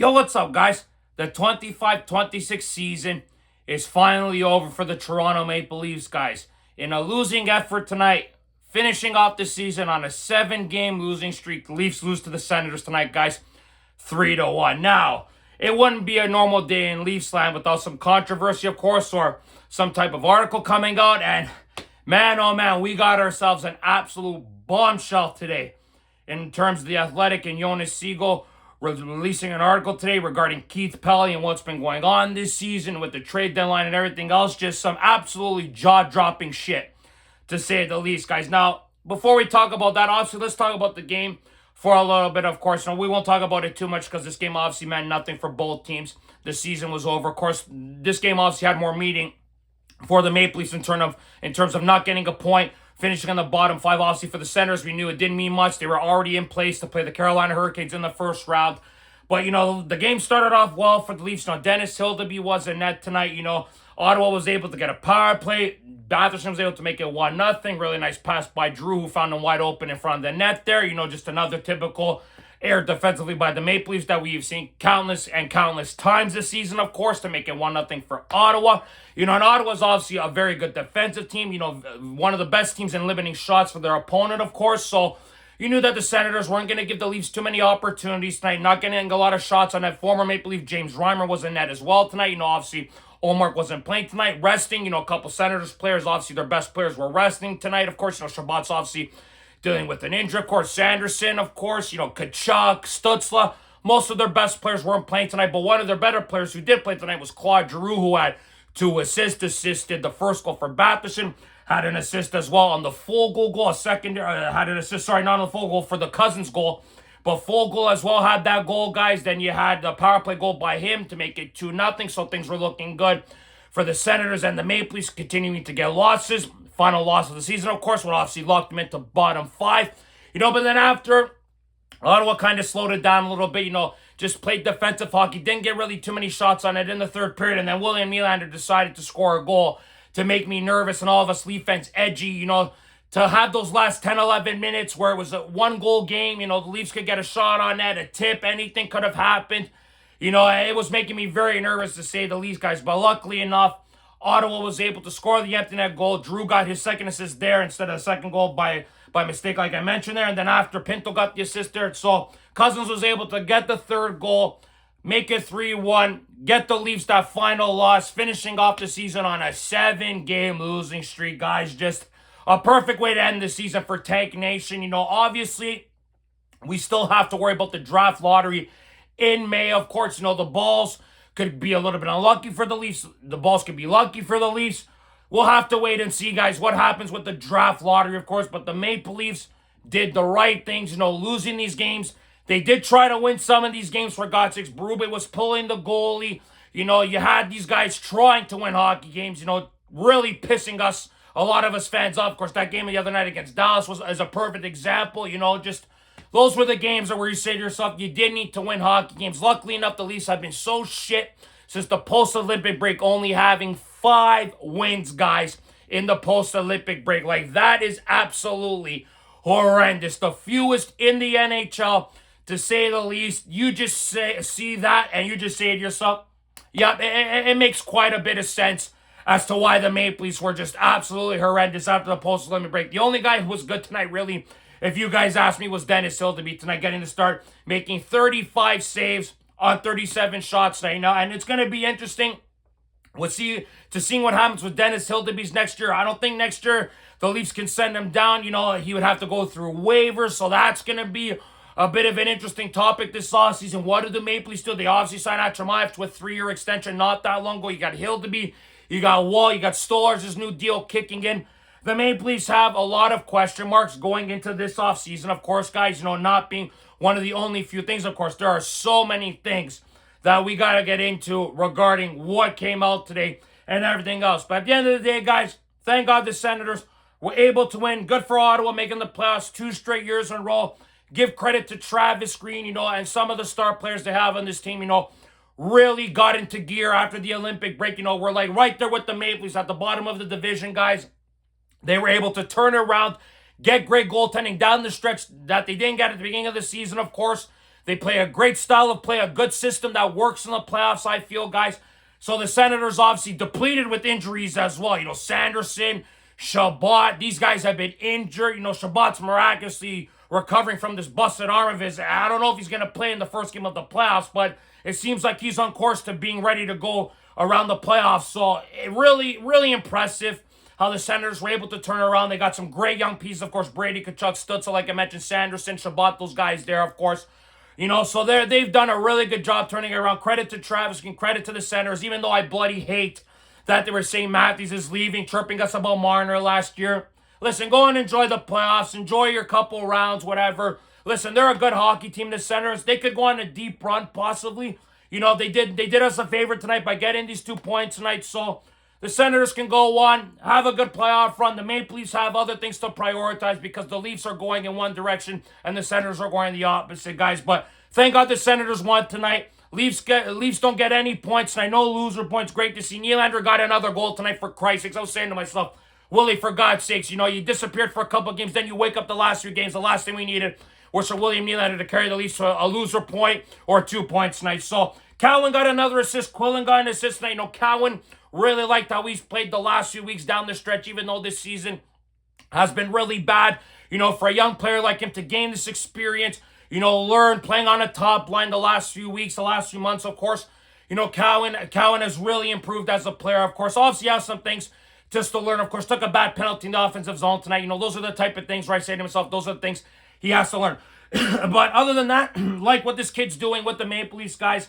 Yo, what's up, guys? The 25-26 season is finally over for the Toronto Maple Leafs, guys. In a losing effort tonight, finishing off the season on a 7-game losing streak. The Leafs lose to the Senators tonight, guys, 3-1. Now, it wouldn't be a normal day in Leafs land without some controversy, of course, or some type of article coming out. And man, oh man, we got ourselves an absolute bombshell today in terms of The Athletic and Jonas Siegel releasing an article today regarding Keith Pelly and what's been going on this season with the trade deadline and everything else. Just some absolutely jaw-dropping shit, to say the least, guys. Now, before we talk about that, obviously, let's talk about the game for a little bit, of course. Now, we won't talk about it too much because this game obviously meant nothing for both teams. The season was over. Of course, this game obviously had more meaning for the Maple Leafs in terms of not getting a point, finishing on the bottom five. Obviously, for the Senators, we knew it didn't mean much. They were already in place to play the Carolina Hurricanes in the first round. But, the game started off well for the Leafs. Dennis Hildeby was in net tonight. Ottawa was able to get a power play. Batherson was able to make it 1-0. Really nice pass by Drew, who found him wide open in front of the net there. Just another typical error defensively by the Maple Leafs that we've seen countless and countless times this season, of course, to make it 1-0 for Ottawa. And Ottawa's obviously a very good defensive team. One of the best teams in limiting shots for their opponent, of course. So you knew that the Senators weren't going to give the Leafs too many opportunities tonight. Not getting a lot of shots on that. Former Maple Leaf James Reimer was in net as well tonight. Obviously, Olmark wasn't playing tonight, resting. A couple Senators players, obviously their best players were resting tonight. Of course, Shabbat's obviously dealing with an injury. Of course, Sanderson, of course, Kachuk, Stutzla. Most of their best players weren't playing tonight, but one of their better players who did play tonight was Claude Giroux, who had 2 assists, assisted the first goal for Batherson, had an assist as well on the full goal, had an assist, not on the full goal, for the Cousins goal, but full goal as well, had that goal, guys. Then you had the power play goal by him to make it 2-0, so things were looking good for the Senators, and the Maple Leafs continuing to get losses. Final loss of the season, of course, would obviously lock them into bottom 5. But then after, Ottawa kind of slowed it down a little bit, just played defensive hockey, didn't get really too many shots on it in the third period, and then William Nylander decided to score a goal to make me nervous and all of us Leaf fans edgy, to have those last 10, 11 minutes where it was a one-goal game, the Leafs could get a shot on net, a tip, anything could have happened. It was making me very nervous, to say the least, guys, but luckily enough, Ottawa was able to score the empty net goal. Drew got his second assist there instead of the second goal by mistake, like I mentioned there. And then after, Pinto got the assist there. So Cousins was able to get the third goal, make it 3-1, get the Leafs that final loss, finishing off the season on a 7-game losing streak, guys. Just a perfect way to end the season for Tank Nation. Obviously, we still have to worry about the draft lottery in May. Of course, the balls could be a little bit unlucky for the Leafs. The balls could be lucky for the Leafs. We'll have to wait and see, guys, what happens with the draft lottery, of course. But the Maple Leafs did the right things, losing these games. They did try to win some of these games, for God's sakes. Berube was pulling the goalie. You had these guys trying to win hockey games, really pissing us, a lot of us fans off. Of course, that game the other night against Dallas is a perfect example, just those were the games where you say to yourself, you did need to win hockey games. Luckily enough, the Leafs have been so shit since the post-Olympic break, only having 5 wins, guys, in the post-Olympic break. Like, that is absolutely horrendous. The fewest in the NHL, to say the least. You just see that, and you just say to yourself, yeah, it makes quite a bit of sense as to why the Maple Leafs were just absolutely horrendous after the post-Olympic break. The only guy who was good tonight, really, if you guys ask me, was Dennis Hildeby tonight, getting to start, making 35 saves on 37 shots tonight. Now, and it's going to be interesting seeing what happens with Dennis Hildeby's next year. I don't think next year the Leafs can send him down. He would have to go through waivers, so that's going to be a bit of an interesting topic this offseason. What do the Maple Leafs do? They obviously signed Atramayev to a 3-year extension not that long ago. You got Hildeby, you got Wall, you got Stolarz' new deal kicking in. The Maple Leafs have a lot of question marks going into this offseason, of course, guys, not being one of the only few things. Of course, there are so many things that we got to get into regarding what came out today and everything else. But at the end of the day, guys, thank God the Senators were able to win. Good for Ottawa, making the playoffs 2 straight years in a row. Give credit to Travis Green, and some of the star players they have on this team, really got into gear after the Olympic break. We're like right there with the Maple Leafs at the bottom of the division, guys. They were able to turn around, get great goaltending down the stretch that they didn't get at the beginning of the season, of course. They play a great style of play, a good system that works in the playoffs, I feel, guys. So the Senators obviously depleted with injuries as well. Sanderson, Shabbat, these guys have been injured. Shabbat's miraculously recovering from this busted arm of his. I don't know if he's going to play in the first game of the playoffs, but it seems like he's on course to being ready to go around the playoffs. So really, really impressive how the Senators were able to turn around. They got some great young pieces, of course, Brady, Tkachuk, Stützle, like I mentioned, Sanderson, Shabbat, those guys there, of course. So they've done a really good job turning it around. Credit to Travis and credit to the Senators, even though I bloody hate that they were saying Matthews is leaving, chirping us about Marner last year. Listen, go and enjoy the playoffs. Enjoy your couple rounds, whatever. Listen, they're a good hockey team, the Senators. They could go on a deep run, possibly. They did us a favor tonight by getting these 2 points tonight. So the Senators can go on, have a good playoff run. The Maple Leafs have other things to prioritize because the Leafs are going in one direction and the Senators are going the opposite, guys. But thank God the Senators won tonight. Leafs don't get any points, and I know loser points. Great to see. Nylander got another goal tonight, for Christ's sakes. I was saying to myself, Willie, for God's sakes, you disappeared for a couple of games, then you wake up the last 3 games. The last thing we needed was for William Nylander to carry the Leafs to a loser point or 2 points tonight. So Cowan got another assist. Quillen got an assist tonight. Cowan really liked how he's played the last few weeks down the stretch, even though this season has been really bad. For a young player like him to gain this experience, learn playing on a top line the last few weeks, the last few months, of course. Cowan has really improved as a player, of course. Obviously, has some things just to learn. Of course, took a bad penalty in the offensive zone tonight. Those are the type of things where I say to myself, those are the things he has to learn. But other than that, like what this kid's doing with the Maple Leafs, guys.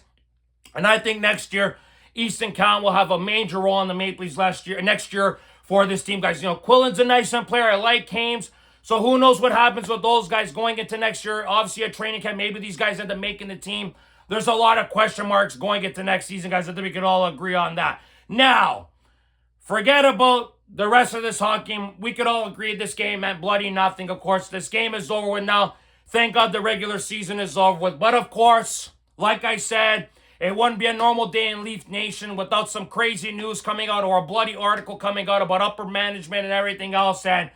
And I think next year, Easton Cowan will have a major role in the Maple Leafs next year for this team, guys. Quillen's a nice young player. I like Hames. So who knows what happens with those guys going into next year. Obviously, at training camp, maybe these guys end up making the team. There's a lot of question marks going into next season, guys. I think we can all agree on that. Now, forget about the rest of this hockey game. We could all agree this game meant bloody nothing. Of course, this game is over with now. Thank God the regular season is over with. But of course, like I said, it wouldn't be a normal day in Leaf Nation without some crazy news coming out or a bloody article coming out about upper management and everything else. And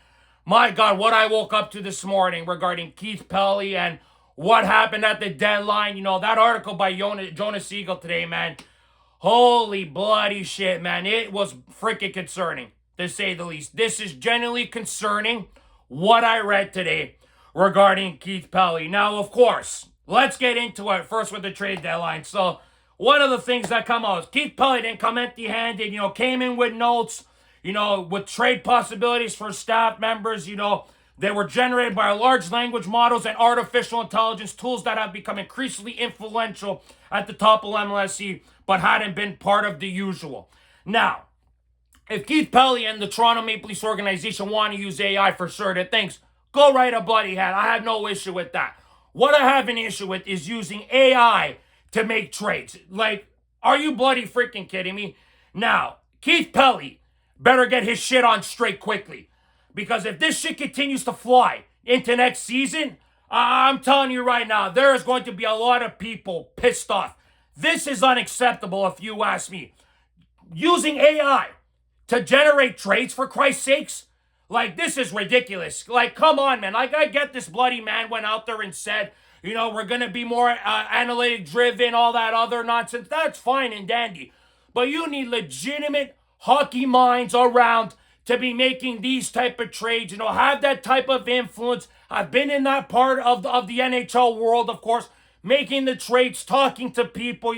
my God, what I woke up to this morning regarding Keith Pelly and what happened at the deadline. That article by Jonas Siegel today, man. Holy bloody shit, man. It was freaking concerning, to say the least. This is genuinely concerning, what I read today regarding Keith Pelly. Now, of course, let's get into it first with the trade deadline. So, one of the things that come out is Keith Pelly didn't come empty-handed, came in with notes, with trade possibilities for staff members, they were generated by large language models and artificial intelligence, tools that have become increasingly influential at the top of MLSE, but hadn't been part of the usual. Now, if Keith Pelly and the Toronto Maple Leafs organization want to use AI for certain things, go right a bloody head. I have no issue with that. What I have an issue with is using AI to make trades. Like, are you bloody freaking kidding me? Now, Keith Pelly better get his shit on straight quickly. Because if this shit continues to fly into next season, I'm telling you right now, there is going to be a lot of people pissed off. This is unacceptable if you ask me. Using AI to generate trades, for Christ's sakes, like, this is ridiculous. Like, come on, man. Like, I get this bloody man went out there and said, we're going to be more analytic driven, all that other nonsense. That's fine and dandy. But you need legitimate hockey minds around to be making these type of trades, have that type of influence. I've been in that part of the NHL world, of course, making the trades, talking to people,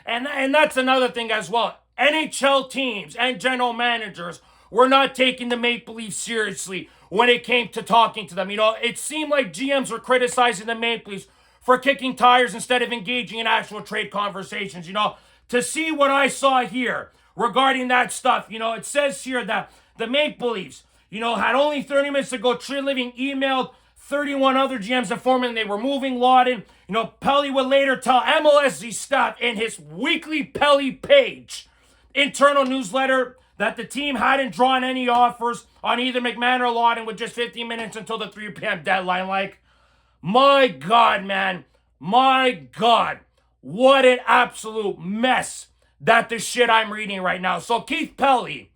and that's another thing as well. NHL teams and general managers were not taking the Maple Leafs seriously when it came to talking to them. It seemed like GMs were criticizing the Maple Leafs for kicking tires instead of engaging in actual trade conversations. To see what I saw here regarding that stuff, it says here that the Maple Leafs, had only 30 minutes ago, Treliving emailed 31 other GMs informing they were moving Lawton. Pelly would later tell MLSE staff in his weekly Pelly page internal newsletter that the team hadn't drawn any offers on either McMahon or Lawton with just 15 minutes until the 3 p.m. deadline. Like, my God, man. My God. What an absolute mess that the shit I'm reading right now. So Keith Pelly,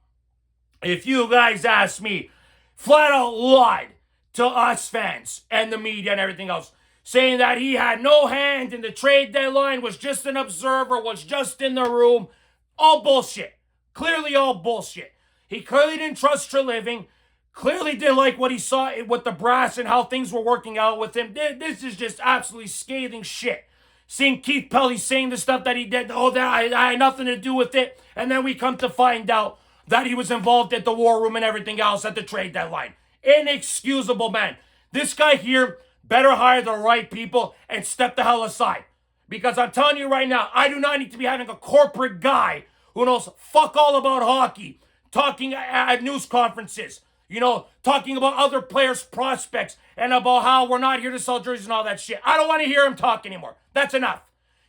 if you guys ask me, flat out lied to us fans and the media and everything else, saying that he had no hand in the trade deadline, was just an observer, was just in the room. All bullshit. Clearly all bullshit. He clearly didn't trust Treliving. Clearly didn't like what he saw with the brass and how things were working out with him. This is just absolutely scathing shit. Seeing Keith Pelley saying the stuff that he did, that I had nothing to do with it. And then we come to find out that he was involved at the war room and everything else at the trade deadline. Inexcusable, man. This guy here better hire the right people and step the hell aside. Because I'm telling you right now, I do not need to be having a corporate guy who knows fuck all about hockey, talking at news conferences, talking about other players' prospects and about how we're not here to sell jerseys and all that shit. I don't want to hear him talk anymore. That's enough.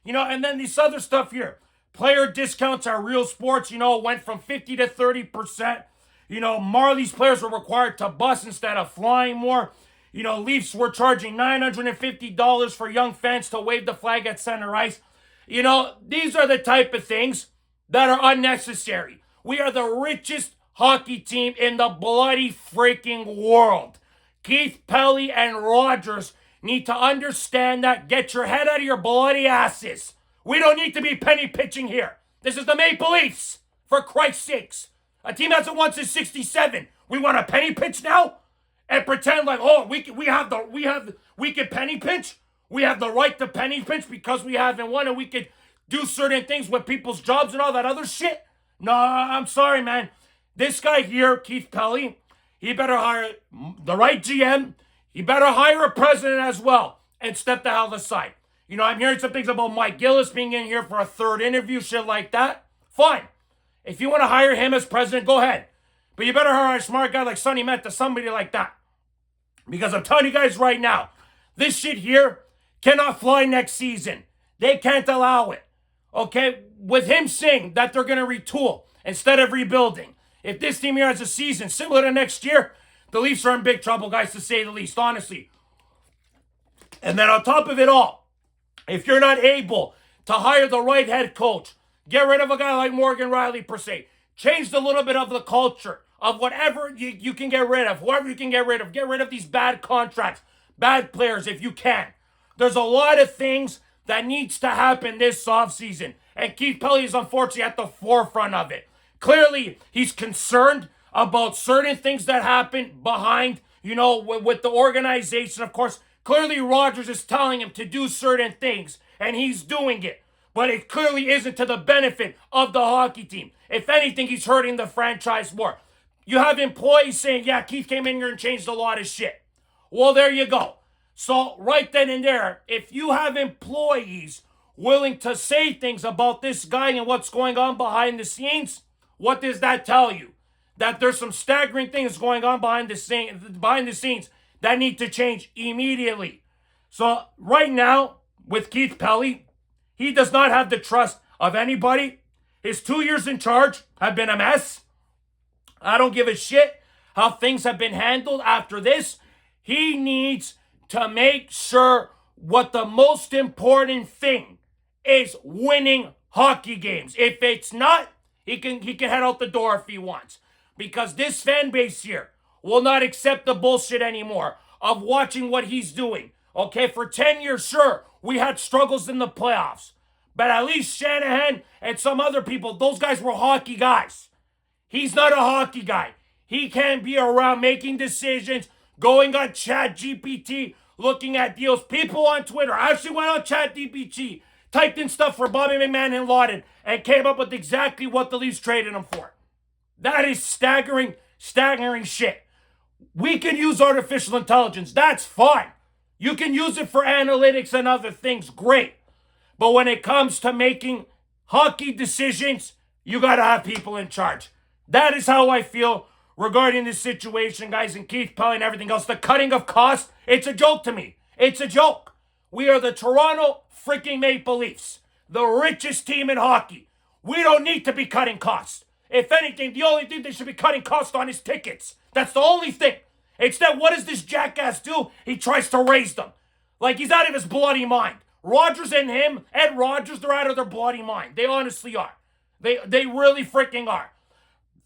And then this other stuff here. Player discounts are real sports, went from 50 to 30%. Marley's players were required to bus instead of flying more. Leafs were charging $950 for young fans to wave the flag at center ice. These are the type of things that are unnecessary. We are the richest hockey team in the bloody freaking world. Keith Pelley and Rogers need to understand that. Get your head out of your bloody asses. We don't need to be penny pitching here. This is the Maple Leafs, for Christ's sakes. A team hasn't won since '67. We want to penny pitch now and pretend like, we can penny pinch. We have the right to penny pinch because we haven't won, and we could do certain things with people's jobs and all that other shit. No, I'm sorry, man. This guy here, Keith Pelley, he better hire the right GM. He better hire a president as well and step the hell aside. I'm hearing some things about Mike Gillis being in here for a third interview, shit like that. Fine. If you want to hire him as president, go ahead. But you better hire a smart guy like Sonny Menta, somebody like that. Because I'm telling you guys right now, this shit here cannot fly next season. They can't allow it. Okay? With him saying that they're going to retool instead of rebuilding. If this team here has a season similar to next year, the Leafs are in big trouble, guys, to say the least, honestly. And then on top of it all, if you're not able to hire the right head coach, get rid of a guy like Morgan Riley, per se, change a little bit of the culture of whatever you can get rid of, whoever you can get rid of. Get rid of these bad contracts, bad players if you can. There's a lot of things that needs to happen this offseason. And Keith Pelley is unfortunately at the forefront of it. Clearly, he's concerned about certain things that happen behind, with the organization. Of course, clearly Rogers is telling him to do certain things, and he's doing it. But it clearly isn't to the benefit of the hockey team. If anything, he's hurting the franchise more. You have employees saying, yeah, Keith came in here and changed a lot of shit. Well, there you go. So right then and there, if you have employees willing to say things about this guy and what's going on behind the scenes, what does that tell you? That there's some staggering things going on behind the scenes that need to change immediately. So right now, with Keith Pelley, he does not have the trust of anybody. His 2 years in charge have been a mess. I don't give a shit how things have been handled after this. He needs to make sure what the most important thing is: winning hockey games. If it's not, he can head out the door if he wants. Because this fan base here will not accept the bullshit anymore of watching what he's doing. Okay, for 10 years, sure, we had struggles in the playoffs. But at least Shanahan and some other people, those guys were hockey guys. He's not a hockey guy. He can't be around making decisions, going on ChatGPT, looking at deals. People on Twitter actually went on ChatGPT, typed in stuff for Bobby McMahon and Lawton, and came up with exactly what the Leafs traded him for. That is staggering shit. We can use artificial intelligence. That's fine. You can use it for analytics and other things. Great. But when it comes to making hockey decisions, you got to have people in charge. That is how I feel regarding this situation, guys, and Keith Pelley and everything else. The cutting of costs, it's a joke to me. It's a joke. We are the Toronto freaking Maple Leafs, the richest team in hockey. We don't need to be cutting costs. If anything, the only thing they should be cutting costs on is tickets. That's the only thing. Instead, what does this jackass do? He tries to raise them. Like he's out of his bloody mind. Rogers and him, Ed Rogers, they're out of their bloody mind. They honestly are. They really freaking are.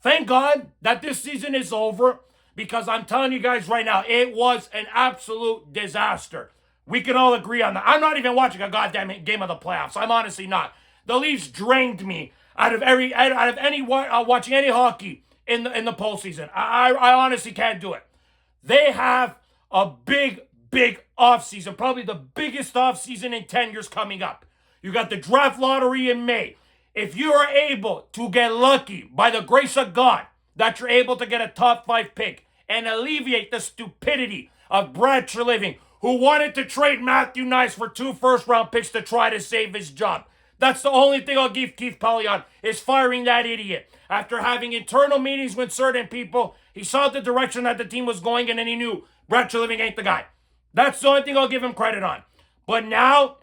Thank God that this season is over, because I'm telling you guys right now, it was an absolute disaster. We can all agree on that. I'm not even watching a goddamn game of the playoffs. I'm honestly not. The Leafs drained me out of any watching any hockey in the postseason. I honestly can't do it. They have a big offseason, probably the biggest offseason in 10 years coming up. You got the draft lottery in May. If you are able to get lucky by the grace of God that you're able to get a top 5 pick and alleviate the stupidity of Brad Treliving, who wanted to trade Matthew Nice for 2 first-round picks to try to save his job. That's the only thing I'll give Keith Pelly on, is firing that idiot. After having internal meetings with certain people, he saw the direction that the team was going in and he knew Brad Treliving ain't the guy. That's the only thing I'll give him credit on. But now,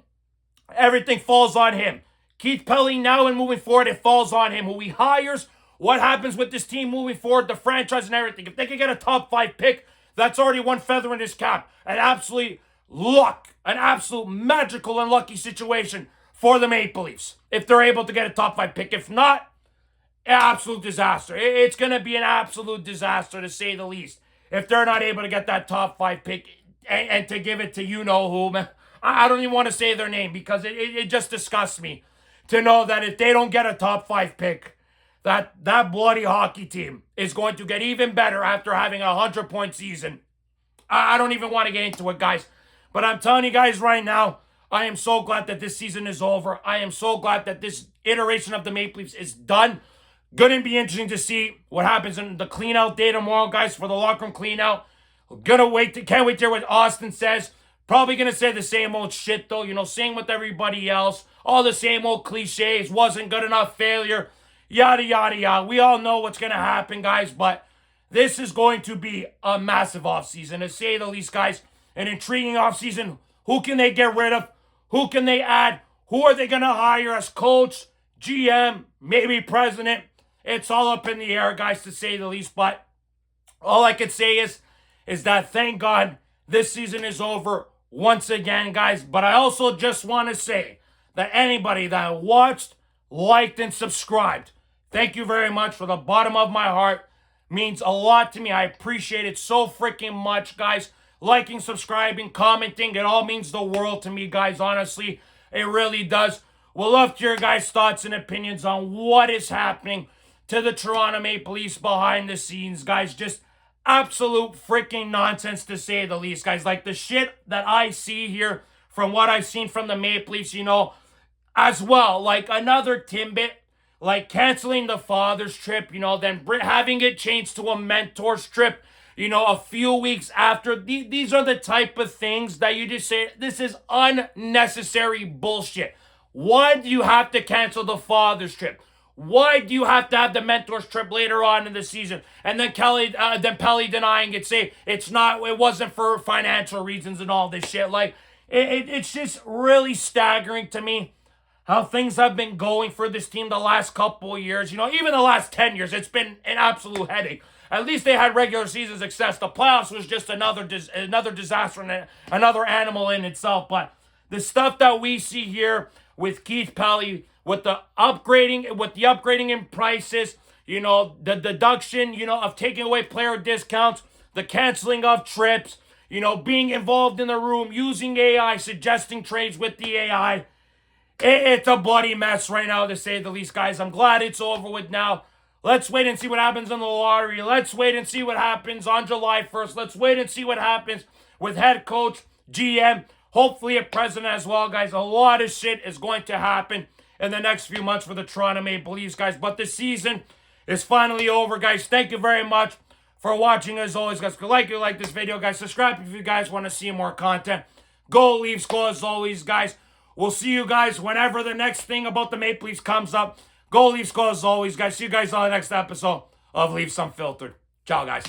everything falls on him. Keith Pelly now and moving forward, it falls on him. Who he hires, what happens with this team moving forward, the franchise and everything. If they can get a top 5 pick, that's already one feather in his cap. An absolute magical and lucky situation for the Maple Leafs if they're able to get a top 5 pick. If not, absolute disaster. It's going to be an absolute disaster, to say the least, if they're not able to get that top 5 pick and to give it to you-know-who, man. I don't even want to say their name because it just disgusts me to know that if they don't get a top 5 pick, that bloody hockey team is going to get even better after having a 100-point season. I don't even want to get into it, guys. But I'm telling you guys right now, I am so glad that this season is over. I am so glad that this iteration of the Maple Leafs is done. Going to be interesting to see what happens in the clean-out day tomorrow, guys, for the locker room clean-out. Can't wait to hear what Austin says. Probably going to say the same old shit, though. You know, same with everybody else. All the same old cliches. Wasn't good enough, failure. Yada, yada, yada. We all know what's going to happen, guys. But this is going to be a massive offseason, to say the least, guys. An intriguing offseason. Who can they get rid of? Who can they add? Who are they going to hire as coach, GM, maybe president? It's all up in the air, guys, to say the least. But all I can say is that thank God this season is over once again, guys. But I also just want to say that anybody that watched, liked, and subscribed, thank you very much from the bottom of my heart. Means a lot to me. I appreciate it so freaking much, guys. Liking, subscribing, commenting, it all means the world to me, guys. Honestly, it really does. We'll love to hear your guys' thoughts and opinions on what is happening to the Toronto Maple Leafs behind the scenes, guys. Just absolute freaking nonsense, to say the least, guys. Like the shit that I see here from what I've seen from the Maple Leafs, you know, as well. Like another Timbit, like canceling the father's trip, you know, then having it changed to a mentor's trip, you know, a few weeks after. These are the type of things that you just say, this is unnecessary bullshit. Why do you have to cancel the father's trip? Why do you have to have the mentor's trip later on in the season? And then Pelly denying it, say it wasn't for financial reasons and all this shit. Like, it's just really staggering to me how things have been going for this team the last couple of years. You know, even the last 10 years, it's been an absolute headache. At least they had regular season success. The playoffs was just another disaster and another animal in itself. But the stuff that we see here with Keith Pelly, with the upgrading in prices, you know, the deduction, you know, of taking away player discounts, the canceling of trips, you know, being involved in the room, using AI, suggesting trades with the AI. It's a bloody mess right now, to say the least, guys. I'm glad it's over with now. Let's wait and see what happens in the lottery. Let's wait and see what happens on July 1st. Let's wait and see what happens with head coach, GM, hopefully a president as well, guys. A lot of shit is going to happen in the next few months for the Toronto Maple Leafs, guys. But the season is finally over, guys. Thank you very much for watching, as always, guys. If you like this video, guys, subscribe if you guys want to see more content. Go Leafs, go as always, guys. We'll see you guys whenever the next thing about the Maple Leafs comes up. Go Leafs, go as always, guys. See you guys on the next episode of Leafs Unfiltered. Ciao, guys.